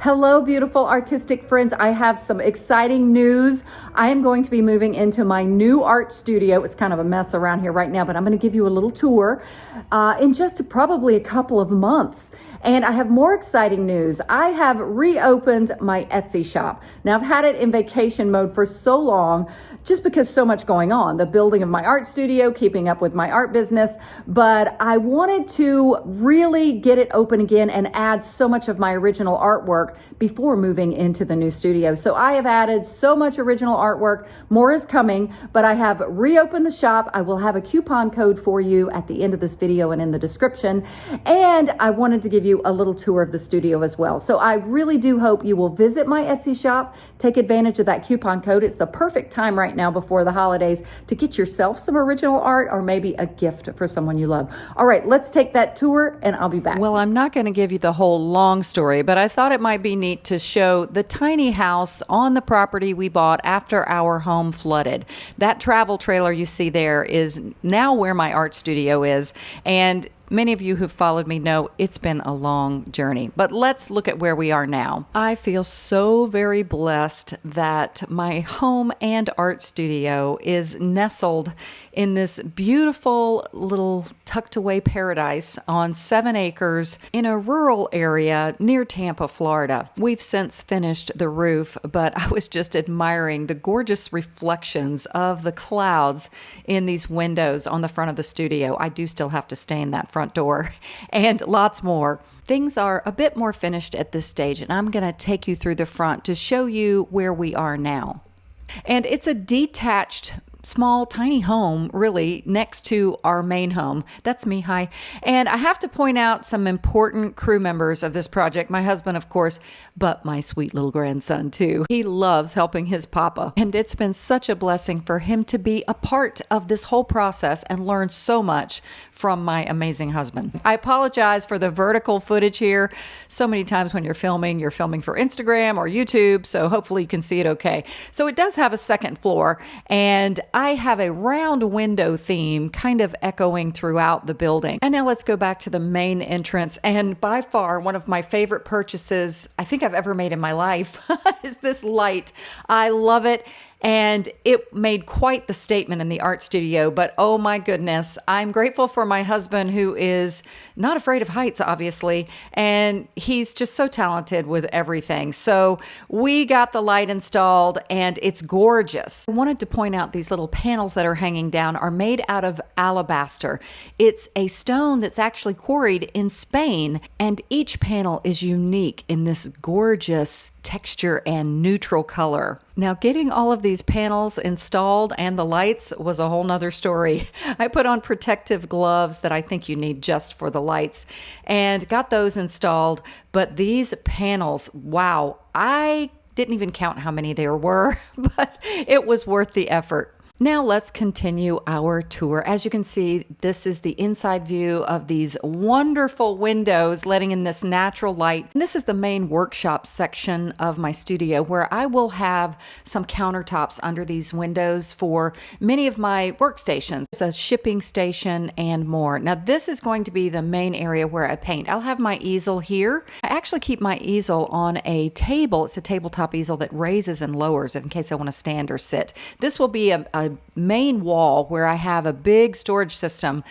Hello, beautiful artistic friends. I have some exciting news. I am going to be moving into my new art studio. It's kind of a mess around here right now, but I'm going to give you a little tour in just probably a couple of months. And I have more exciting news. I have reopened my Etsy shop. Now, I've had it in vacation mode for so long, just because so much going on, the building of my art studio, keeping up with my art business, but I wanted to really get it open again and add so much of my original artwork before moving into the new studio. So I have added so much original artwork. More is coming, but I have reopened the shop. I will have a coupon code for you at the end of this video and in the description. And I wanted to give you a little tour of the studio as well. So I really do hope you will visit my Etsy shop, take advantage of that coupon code. It's the perfect time right now before the holidays to get yourself some original art or maybe a gift for someone you love. All right, let's take that tour and I'll be back. Well, I'm not going to give you the whole long story, but I thought it might be neat to show the tiny house on the property we bought after our home flooded. That travel trailer you see there is now where my art studio is, and many of you who've followed me know it's been a long journey, but let's look at where we are now. I feel so very blessed that my home and art studio is nestled in this beautiful little tucked away paradise on 7 acres in a rural area near Tampa, Florida. We've since finished the roof, but I was just admiring the gorgeous reflections of the clouds in these windows on the front of the studio. I do still have to stain that front door and lots more. Things are a bit more finished at this stage, and I'm going to take you through the front to show you where we are now. And it's a detached small, tiny home, really, next to our main home. That's me, hi. And I have to point out some important crew members of this project. My husband, of course, but my sweet little grandson, too. He loves helping his papa. And it's been such a blessing for him to be a part of this whole process and learn so much from my amazing husband. I apologize for the vertical footage here. So many times when you're filming for Instagram or YouTube, so hopefully you can see it okay. So it does have a second floor, and I have a round window theme kind of echoing throughout the building. And now let's go back to the main entrance. And by far, one of my favorite purchases I think I've ever made in my life is this light. I love it. And it made quite the statement in the art studio, but oh my goodness, I'm grateful for my husband, who is not afraid of heights, obviously, and he's just so talented with everything. So we got the light installed and it's gorgeous. I wanted to point out these little panels that are hanging down are made out of alabaster. It's a stone that's actually quarried in Spain, and each panel is unique in this gorgeous texture and neutral color. Now, getting all of these panels installed and the lights was a whole nother story. I put on protective gloves that I think you need just for the lights and got those installed. But these panels, wow, I didn't even count how many there were, but it was worth the effort. Now let's continue our tour. As you can see, this is the inside view of these wonderful windows letting in this natural light. And this is the main workshop section of my studio, where I will have some countertops under these windows for many of my workstations. It's a shipping station and more. Now this is going to be the main area where I paint. I'll have my easel here. I actually keep my easel on a table. It's a tabletop easel that raises and lowers in case I want to stand or sit. This will be a main wall where I have a big storage system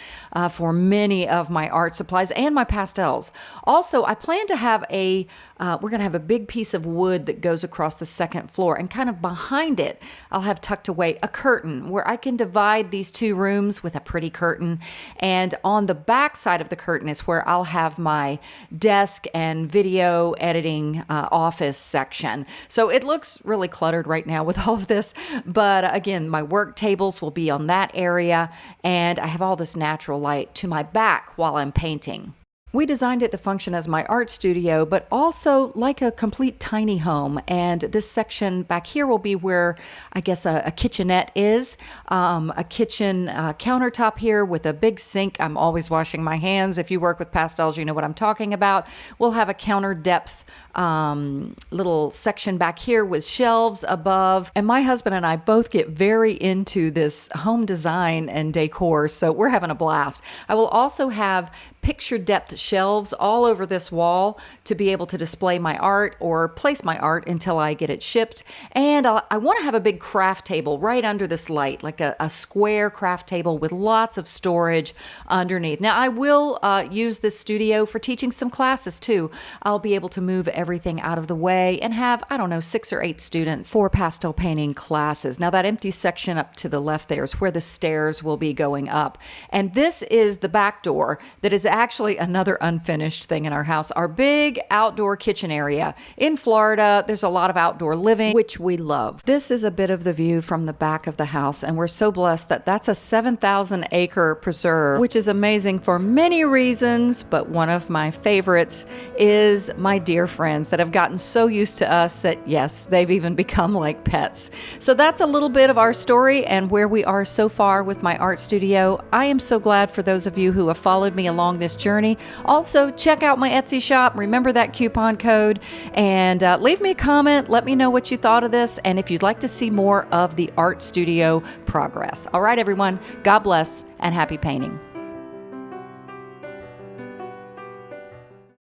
for many of my art supplies and my pastels. Also, I plan to have we're going to have a big piece of wood that goes across the second floor, and kind of behind it, I'll have tucked away a curtain where I can divide these two rooms with a pretty curtain. And on the back side of the curtain is where I'll have my desk and video editing office section. So it looks really cluttered right now with all of this, but again, my work tables will be on that area, and I have all this natural light to my back while I'm painting. We designed it to function as my art studio, but also like a complete tiny home. And this section back here will be where I guess a kitchenette is, a kitchen countertop here with a big sink. I'm always washing my hands. If you work with pastels, you know what I'm talking about. We'll have a counter depth little section back here with shelves above. And my husband and I both get very into this home design and decor, so we're having a blast. I will also have picture depth shelves all over this wall to be able to display my art or place my art until I get it shipped. And I want to have a big craft table right under this light, like a square craft table with lots of storage underneath. Now, I will use this studio for teaching some classes too. I'll be able to move everything out of the way and have, I don't know, 6 or 8 students for pastel painting classes. Now, that empty section up to the left there is where the stairs will be going up. And this is the back door that is actually another unfinished thing in our house. Our big outdoor kitchen area. In Florida, there's a lot of outdoor living, which we love. This is a bit of the view from the back of the house, and we're so blessed that that's a 7,000 acre preserve, which is amazing for many reasons, but one of my favorites is my dear friends that have gotten so used to us that, yes, they've even become like pets. So that's a little bit of our story and where we are so far with my art studio. I am so glad for those of you who have followed me along this journey. Also, check out my Etsy shop. Remember that coupon code and leave me a comment. Let me know what you thought of this and if you'd like to see more of the art studio progress. All right, everyone, God bless and happy painting.